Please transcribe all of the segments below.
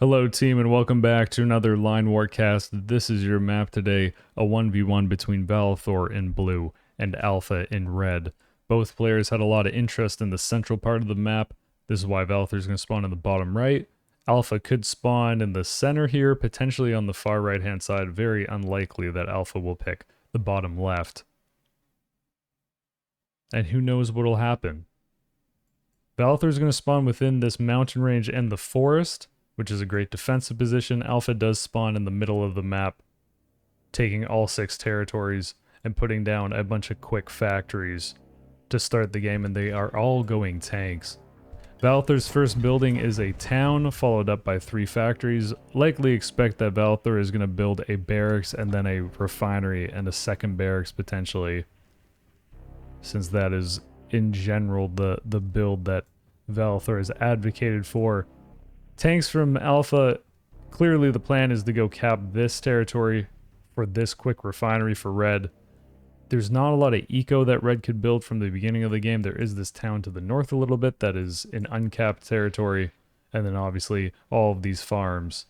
Hello team and welcome back to another Line Warcast. This is your map today, a 1v1 between Valthor in blue and Alpha in red. Both players had a lot of interest in the central part of the map. This is why Valthor is going to spawn in the bottom right. Alpha could spawn in the center here, potentially on the far right hand side. Very unlikely that Alpha will pick the bottom left. And who knows what will happen. Valthor is going to spawn within this mountain range and the forest, which is a great defensive position. Alpha does spawn in the middle of the map, taking all 6 territories and putting down a bunch of quick factories to start the game, and they are all going tanks. Valthor's first building is a town, followed up by 3 factories. Likely expect that Valthor is going to build a barracks and then a refinery and a second barracks potentially, since that is in general the build that Valthor has advocated for. Tanks from Alpha, clearly the plan is to go cap this territory for this quick refinery for Red. There's not a lot of eco that Red could build from the beginning of the game. There is this town to the north a little bit that is in uncapped territory, and then obviously all of these farms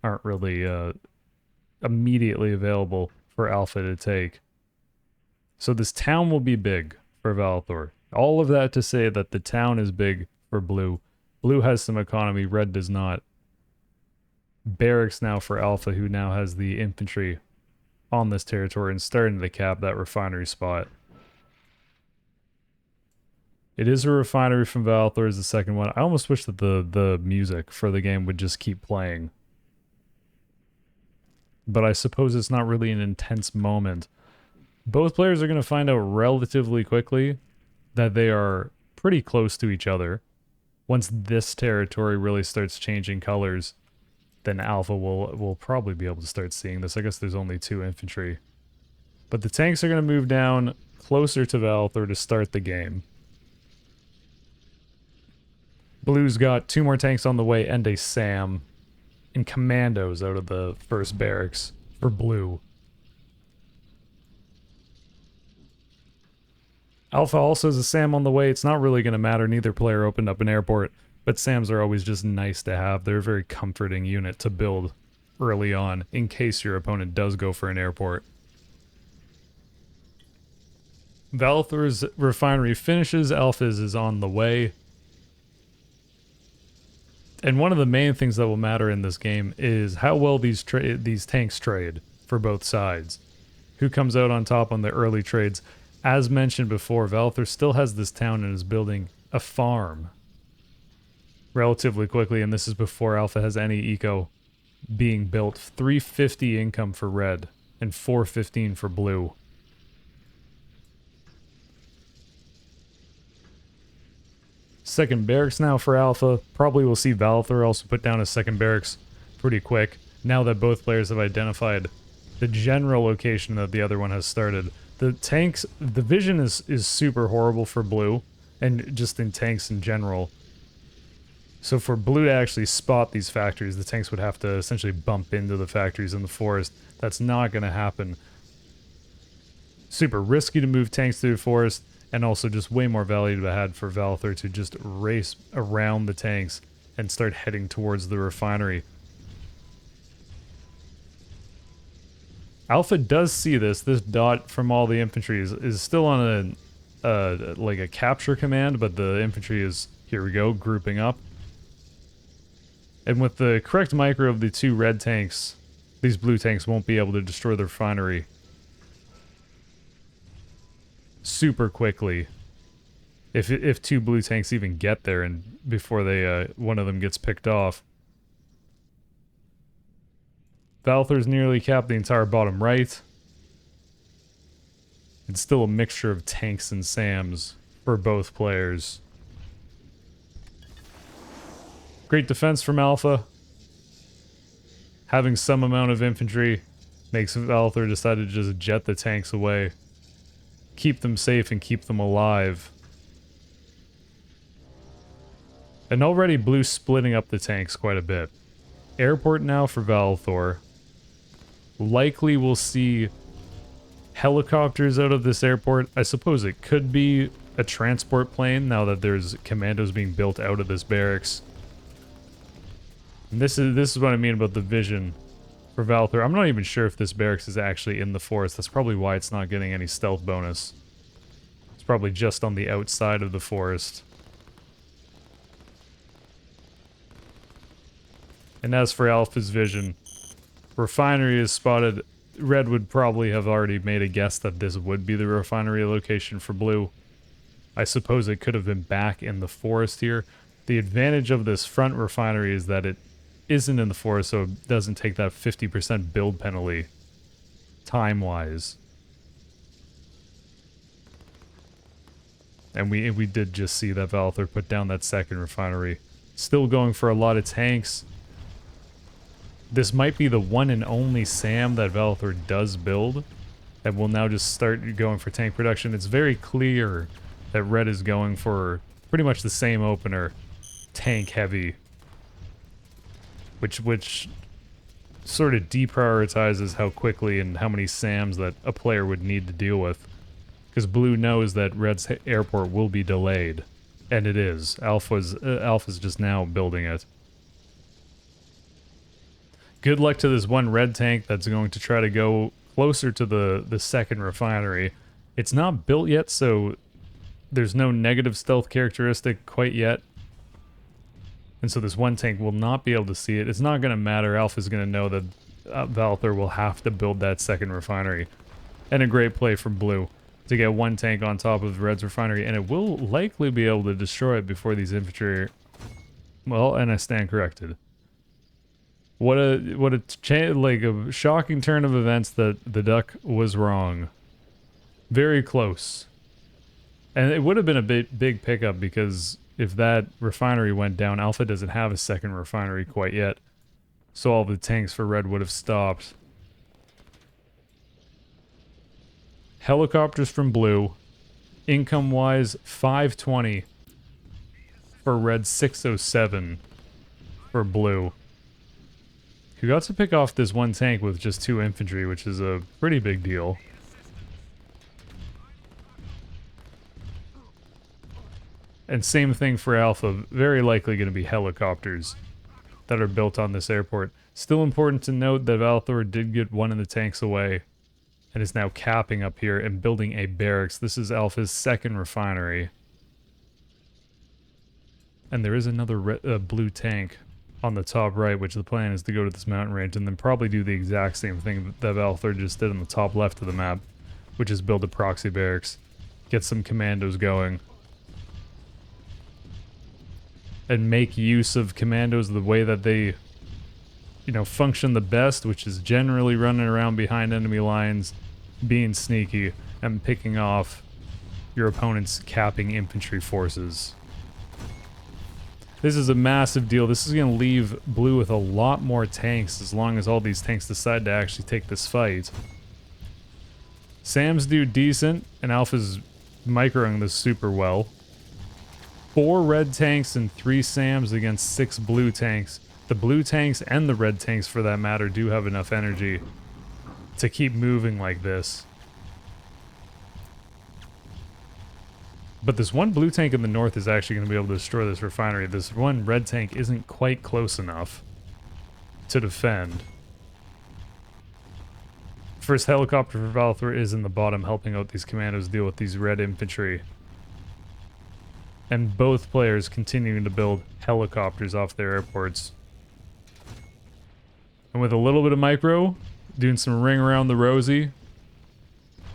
aren't really immediately available for Alpha to take. So this town will be big for Valthor. All of that to say that the town is big for Blue. Blue has some economy, Red does not. Barracks now for Alpha, who now has the infantry on this territory and starting to cap that refinery spot. It is a refinery from Valthor is the second one. I almost wish that the music for the game would just keep playing. But I suppose it's not really an intense moment. Both players are going to find out relatively quickly that they are pretty close to each other. Once this territory really starts changing colors, then Alpha will probably be able to start seeing this. I guess there's only 2 infantry. But the tanks are going to move down closer to Valthor to start the game. Blue's got 2 more tanks on the way and a SAM and commandos out of the first barracks for Blue. Alpha also has a SAM on the way. It's not really going to matter. Neither player opened up an airport, but SAMs are always just nice to have. They're a very comforting unit to build early on in case your opponent does go for an airport. Valthor's refinery finishes. Alpha's is on the way. And one of the main things that will matter in this game is how well these tanks trade for both sides. Who comes out on top on the early trades? As mentioned before, Valthor still has this town and is building a farm relatively quickly, and this is before Alpha has any eco being built. 350 income for Red and 415 for Blue. Second barracks now for Alpha. Probably will see Valthor also put down a second barracks pretty quick, now that both players have identified the general location that the other one has started. The tanks, the vision is super horrible for Blue, and just in tanks in general. So for Blue to actually spot these factories, the tanks would have to essentially bump into the factories in the forest. That's not going to happen. Super risky to move tanks through the forest, and also just way more value to be had for Valthor to just race around the tanks and start heading towards the refinery. Alpha does see this. This dot from all the infantry is still on like a capture command, but the infantry is, here we go, grouping up. And with the correct micro of the 2 red tanks, these blue tanks won't be able to destroy the refinery super quickly. If 2 blue tanks even get there and before they one of them gets picked off. Valthor's nearly capped the entire bottom right. It's still a mixture of tanks and SAMs for both players. Great defense from Alpha. Having some amount of infantry makes Valthor decide to just jet the tanks away. Keep them safe and keep them alive. And already Blue's splitting up the tanks quite a bit. Airport now for Valthor. Likely we'll see helicopters out of this airport. I suppose it could be a transport plane now that there's commandos being built out of this barracks. And this is what I mean about the vision for Valthor. I'm not even sure if this barracks is actually in the forest. That's probably why it's not getting any stealth bonus. It's probably just on the outside of the forest. And as for Alpha's vision, Refinery is spotted. Red would probably have already made a guess that this would be the Refinery location for Blue. I suppose it could have been back in the forest here. The advantage of this front Refinery is that it isn't in the forest, so it doesn't take that 50% build penalty time-wise. And we did just see that Valthor put down that second Refinery. Still going for a lot of tanks. This might be the one and only SAM that Valthor does build, and will now just start going for tank production. It's very clear that Red is going for pretty much the same opener, tank heavy, which sort of deprioritizes how quickly and how many SAMs that a player would need to deal with, because Blue knows that Red's airport will be delayed, and it is. Alpha's just now building it. Good luck to this one red tank that's going to try to go closer to the second Refinery. It's not built yet, so there's no negative stealth characteristic quite yet. And so this one tank will not be able to see it. It's not going to matter. Alpha's going to know that Valthor will have to build that second Refinery. And a great play from Blue to get one tank on top of Red's Refinery, and it will likely be able to destroy it before these infantry... Well, and I stand corrected. What a shocking turn of events that the Duck was wrong. Very close. And it would have been a big pickup, because if that Refinery went down, Alpha doesn't have a second Refinery quite yet. So all the tanks for Red would have stopped. Helicopters from Blue. Income-wise, 520 for Red, 607 for Blue. Who got to pick off this one tank with just 2 infantry, which is a pretty big deal. And same thing for Alpha, very likely going to be helicopters that are built on this airport. Still important to note that Valthor did get one of the tanks away and is now capping up here and building a barracks. This is Alpha's second Refinery. And there is another blue tank on the top right, which the plan is to go to this mountain range and then probably do the exact same thing that Valthor just did on the top left of the map, which is build a proxy barracks, get some commandos going, and make use of commandos the way that they, you know, function the best, which is generally running around behind enemy lines, being sneaky, and picking off your opponent's capping infantry forces. This is a massive deal. This is going to leave Blue with a lot more tanks as long as all these tanks decide to actually take this fight. Sam's do decent, and Alpha's microing this super well. 4 red tanks and 3 Sams against 6 blue tanks. The blue tanks and the red tanks, for that matter, do have enough energy to keep moving like this. But this one blue tank in the north is actually going to be able to destroy this refinery. This one red tank isn't quite close enough to defend. First helicopter for Valthor is in the bottom, helping out these commandos deal with these red infantry. And both players continuing to build helicopters off their airports. And with a little bit of micro, doing some ring around the rosy,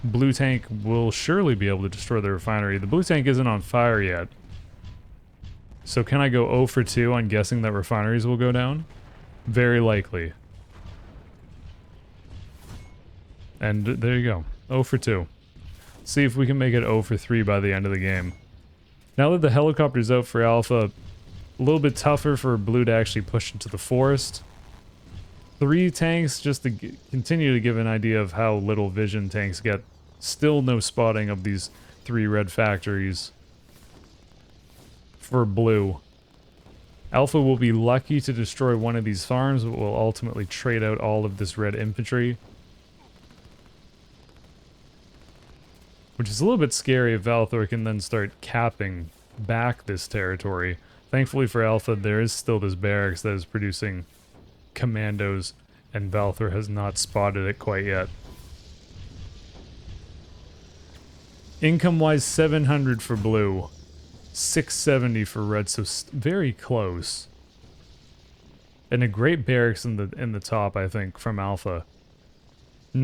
blue tank will surely be able to destroy the refinery. The blue tank isn't on fire yet. So can I go 0 for 2 on guessing that refineries will go down? Very likely. And there you go. 0 for 2. See if we can make it 0 for 3 by the end of the game. Now that the helicopter's out for Alpha, a little bit tougher for Blue to actually push into the forest. 3 tanks, just to continue to give an idea of how little vision tanks get. Still no spotting of these 3 red factories for Blue. Alpha will be lucky to destroy one of these farms, but will ultimately trade out all of this red infantry. Which is a little bit scary if Valthor can then start capping back this territory. Thankfully for Alpha, there is still this barracks that is producing commandos, and Valthor has not spotted it quite yet. Income-wise, 700 for blue, 670 for red, so very close. And a great barracks in the top, I think, from Alpha,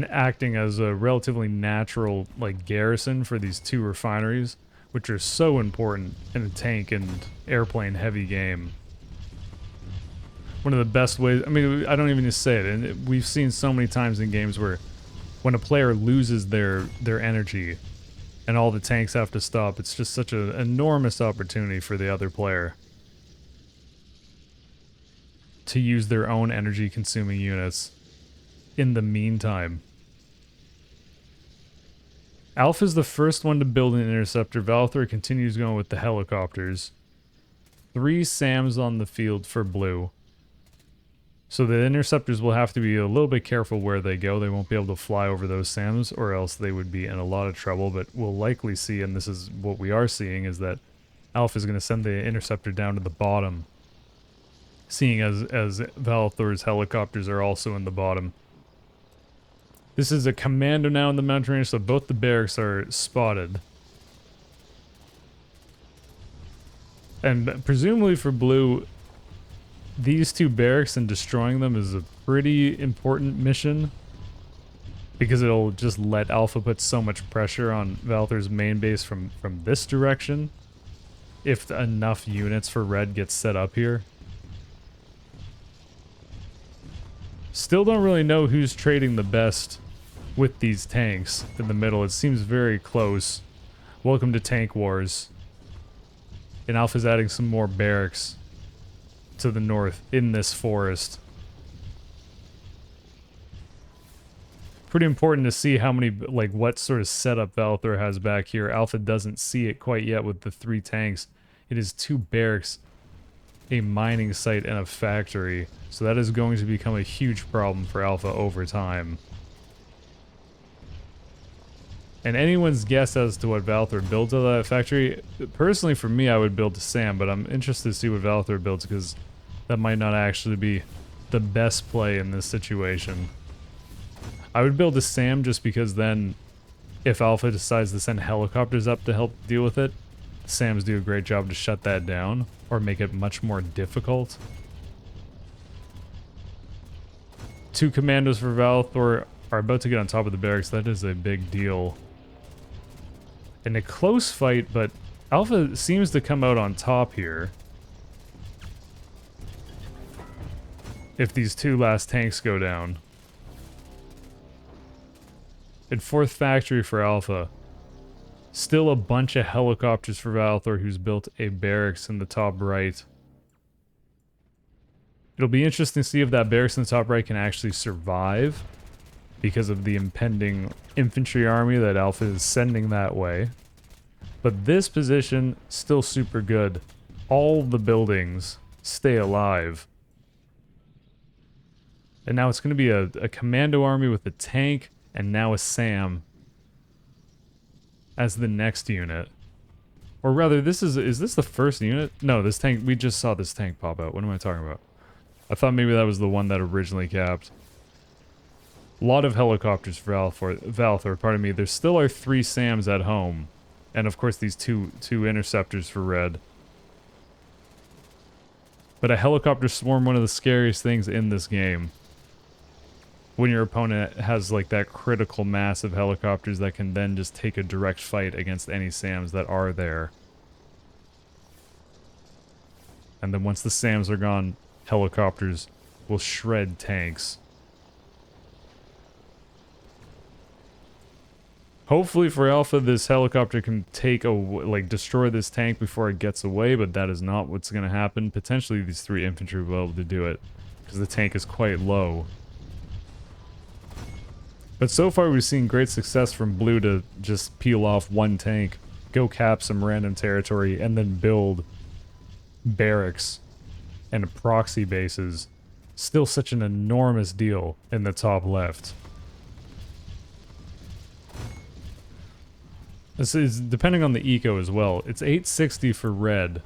acting as a relatively natural like garrison for these two refineries, which are so important in a tank and airplane heavy game. One of the best ways, I mean, I don't even need to say it, and we've seen so many times in games where when a player loses their energy and all the tanks have to stop, it's just such an enormous opportunity for the other player to use their own energy consuming units in the meantime. Alpha's the first one to build an interceptor. Valthor continues going with the helicopters. 3 SAMs on the field for blue. So the interceptors will have to be a little bit careful where they go. They won't be able to fly over those SAMs, or else they would be in a lot of trouble. But we'll likely see, and this is what we are seeing, is that Alpha is going to send the interceptor down to the bottom, seeing as Valthor's helicopters are also in the bottom. This is a commando now in the mountain range, so both the barracks are spotted. And presumably for blue, these 2 barracks and destroying them is a pretty important mission, because it'll just let Alpha put so much pressure on Valthor's main base from this direction if enough units for red get set up here. Still don't really know who's trading the best with these tanks in the middle. It seems very close. Welcome to Tank Wars. And Alpha's adding some more barracks to the north in this forest. Pretty important to see how many, like, what sort of setup Valthor has back here. Alpha doesn't see it quite yet with the 3 tanks. It is 2 barracks, a mining site, and a factory. So that is going to become a huge problem for Alpha over time. And anyone's guess as to what Valthor builds out of that factory, personally for me I would build a SAM, but I'm interested to see what Valthor builds, because that might not actually be the best play in this situation. I would build a SAM just because then, if Alpha decides to send helicopters up to help deal with it, the SAMs do a great job to shut that down, or make it much more difficult. 2 commandos for Valthor are about to get on top of the barracks. That is a big deal. In a close fight, but Alpha seems to come out on top here. If these 2 last tanks go down. And 4th factory for Alpha. Still a bunch of helicopters for Valthor, who's built a barracks in the top right. It'll be interesting to see if that barracks in the top right can actually survive, because of the impending infantry army that Alpha is sending that way. But this position, still super good. All the buildings stay alive. And now it's going to be a commando army with a tank, and now a SAM as the next unit. Or rather, is this the first unit? No, this tank, we just saw this tank pop out. What am I talking about? I thought maybe that was the one that originally capped. A lot of helicopters for Valthor, pardon me. There still are 3 SAMs at home. And of course these two interceptors for red. But a helicopter swarm, one of the scariest things in this game. When your opponent has like that critical mass of helicopters that can then just take a direct fight against any SAMs that are there. And then once the SAMs are gone, helicopters will shred tanks. Hopefully for Alpha, this helicopter can destroy this tank before it gets away, but that is not what's going to happen. Potentially these 3 infantry will be able to do it, because the tank is quite low. But so far we've seen great success from blue to just peel off 1 tank, go cap some random territory, and then build barracks and proxy bases. Still such an enormous deal in the top left. This is depending on the eco as well. It's 860 for red,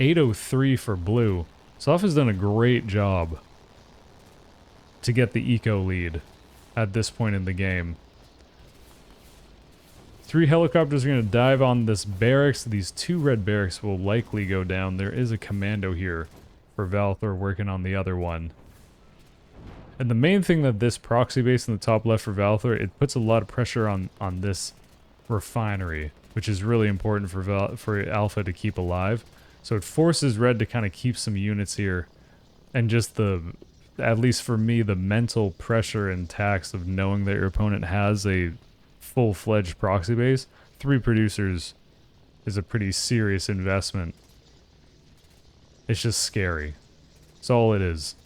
803 for blue. So Alpha's done a great job to get the eco lead at this point in the game. 3 helicopters are going to dive on this barracks. These 2 red barracks will likely go down. There is a commando here for Valthor working on the other one. And the main thing that this proxy base in the top left for Valthor, it puts a lot of pressure on this refinery, which is really important for Alpha to keep alive. So it forces Red to kind of keep some units here. And just at least for me, the mental pressure and tax of knowing that your opponent has a full-fledged proxy base, 3 producers is a pretty serious investment. It's just scary. That's all it is.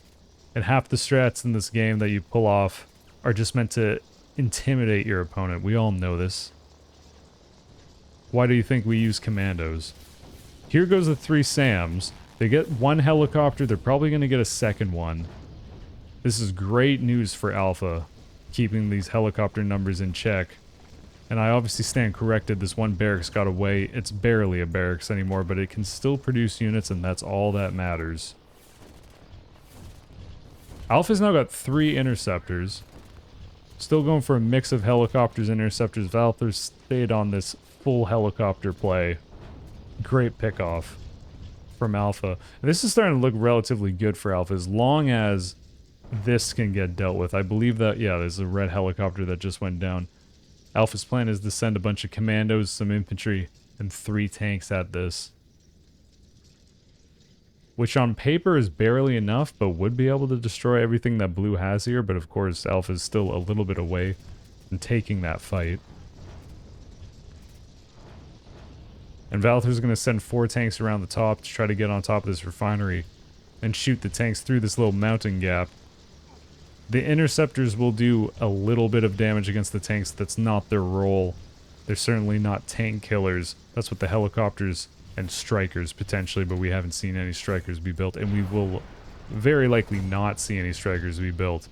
And half the strats in this game that you pull off are just meant to intimidate your opponent. We all know this. Why do you think we use commandos? Here goes the 3 SAMs. They get 1 helicopter. They're probably going to get a second one. This is great news for Alpha, keeping these helicopter numbers in check. And I obviously stand corrected. This 1 barracks got away. It's barely a barracks anymore, but it can still produce units, and that's all that matters. Alpha's now got 3 interceptors. Still going for a mix of helicopters and interceptors. Valthor stayed on this full helicopter play. Great pickoff from Alpha. And this is starting to look relatively good for Alpha as long as this can get dealt with. I believe that, yeah, there's a red helicopter that just went down. Alpha's plan is to send a bunch of commandos, some infantry, and 3 tanks at this. Which on paper is barely enough, but would be able to destroy everything that Blue has here. But of course, Alpha's still a little bit away from taking that fight. And Valthor's going to send 4 tanks around the top to try to get on top of this refinery and shoot the tanks through this little mountain gap. The interceptors will do a little bit of damage against the tanks. That's not their role. They're certainly not tank killers. That's what the helicopters and strikers potentially, but we haven't seen any strikers be built, and we will very likely not see any strikers be built.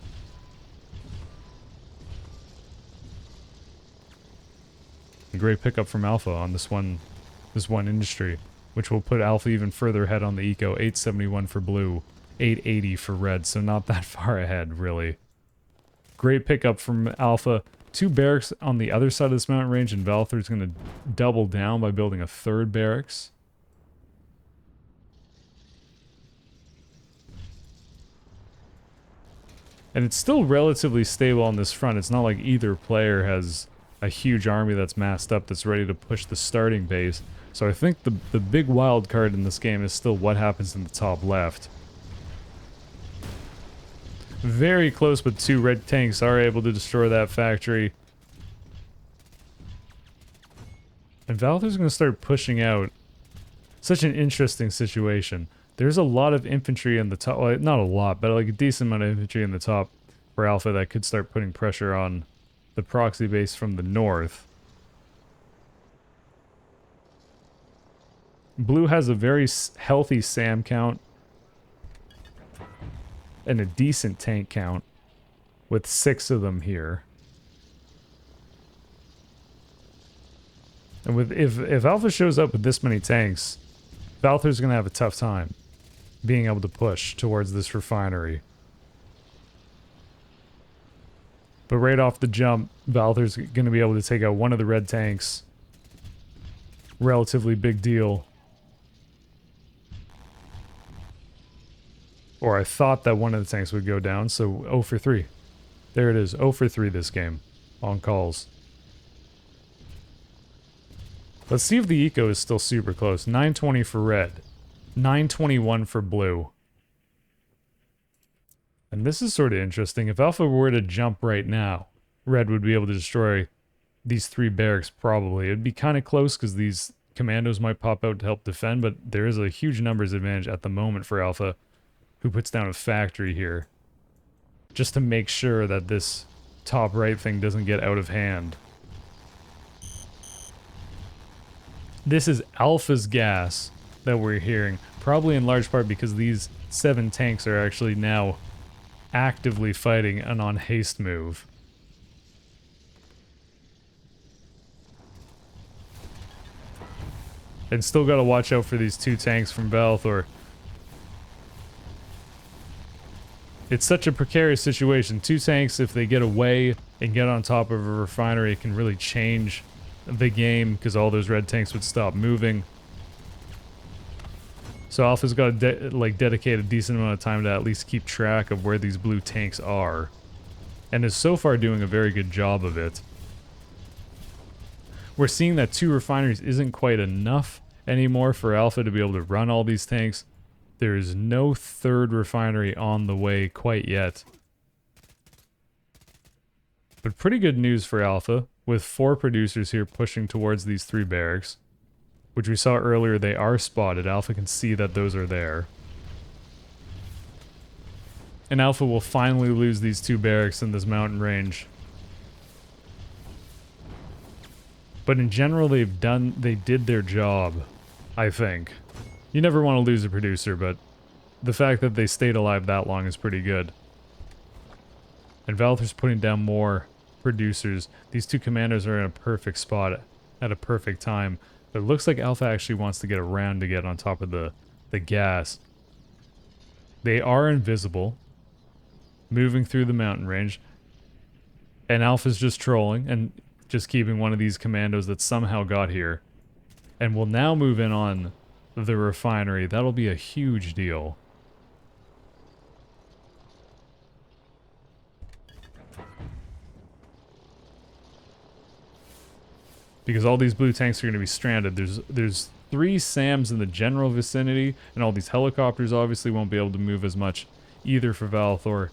A great pickup from Alpha on this one industry, which will put Alpha even further ahead on the eco. 871 for Blue, 880 for Red, so not that far ahead, really. Great pickup from Alpha. 2 barracks on the other side of this mountain range, and Valthor's going to double down by building a 3rd barracks. And it's still relatively stable on this front. It's not like either player has a huge army that's massed up that's ready to push the starting base. So I think the big wild card in this game is still what happens in the top left. Very close, but 2 red tanks are able to destroy that factory. And Valthor's going to start pushing out. Such an interesting situation. There's a lot of infantry in the top. Well, not a lot, but like a decent amount of infantry in the top for Alpha that could start putting pressure on the proxy base from the north. Blue has a very healthy SAM count and a decent tank count with 6 of them here. And with if Alpha shows up with this many tanks, Valthor's going to have a tough time being able to push towards this refinery. But right off the jump, Valthor's going to be able to take out one of the red tanks. Relatively big deal. Or I thought that one of the tanks would go down, so 0 for 3. There it is, 0 for 3 this game on calls. Let's see if the eco is still super close. 920 for Red. 921 for Blue. And this is sort of interesting. If Alpha were to jump right now, Red would be able to destroy these 3 barracks probably. It'd be kind of close because these commandos might pop out to help defend, but there is a huge numbers advantage at the moment for Alpha, who puts down a factory here just to make sure that this top right thing doesn't get out of hand. This is Alpha's gas that we're hearing, probably in large part because these 7 tanks are actually now actively fighting an on haste move. And still gotta watch out for these 2 tanks from Valthor. It's such a precarious situation. 2 tanks, if they get away and get on top of a refinery, it can really change the game because all those red tanks would stop moving. So Alpha's got to dedicate a decent amount of time to at least keep track of where these blue tanks are, and is so far doing a very good job of it. We're seeing that 2 refineries isn't quite enough anymore for Alpha to be able to run all these tanks. There is no 3rd refinery on the way quite yet. But pretty good news for Alpha, with 4 producers here pushing towards these 3 barracks. Which we saw earlier, they are spotted. Alpha can see that those are there. And Alpha will finally lose these 2 barracks in this mountain range. But in general, they did their job, I think. You never want to lose a producer, but the fact that they stayed alive that long is pretty good. And Valther's putting down more producers. These 2 commandos are in a perfect spot at a perfect time. But it looks like Alpha actually wants to get around to get on top of the gas. They are invisible, moving through the mountain range. And Alpha's just trolling and just keeping one of these commandos that somehow got here. And will now move in on the refinery. That'll be a huge deal. Because all these blue tanks are going to be stranded. There's 3 SAMs in the general vicinity, and all these helicopters obviously won't be able to move as much either for Valthor.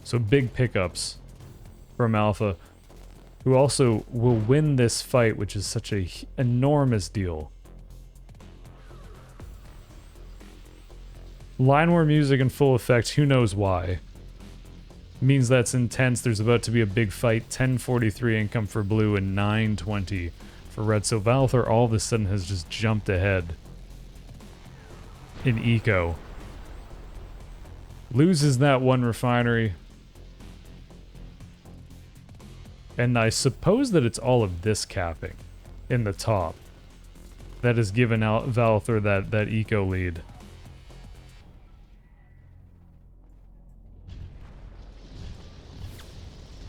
So big pickups from Alpha, who also will win this fight, which is such a enormous deal. Line war music in full effect, who knows why. Means that's intense. There's about to be a big fight. 1043 income for blue and 920 for red. So Valthor all of a sudden has just jumped ahead in eco. Loses that 1 refinery. And I suppose that it's all of this capping in the top that has given out Valthor that eco lead.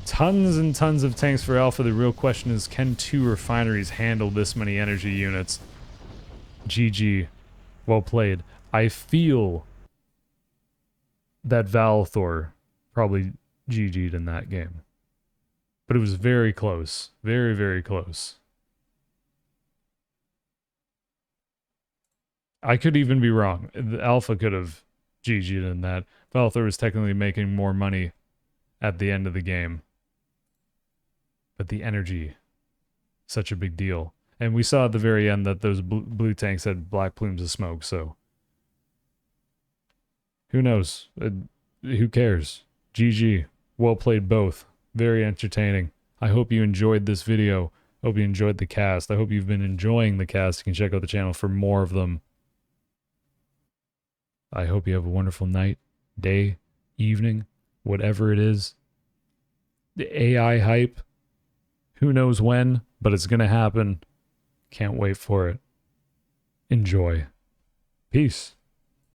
Tons and tons of tanks for Alpha. The real question is, can 2 refineries handle this many energy units? GG. Well played. I feel that Valthor probably GG'd in that game. But it was very close. Very, very close. I could even be wrong. The Alpha could have GG'd in that. Valthor was technically making more money at the end of the game. But the energy, such a big deal. And we saw at the very end that those blue tanks had black plumes of smoke, so who knows? Who cares? GG. Well played both. Very entertaining. I hope you enjoyed this video. Hope you enjoyed the cast. I hope you've been enjoying the cast. You can check out the channel for more of them. I hope you have a wonderful night, day, evening, whatever it is. The AI hype. Who knows when, but it's going to happen. Can't wait for it. Enjoy. Peace.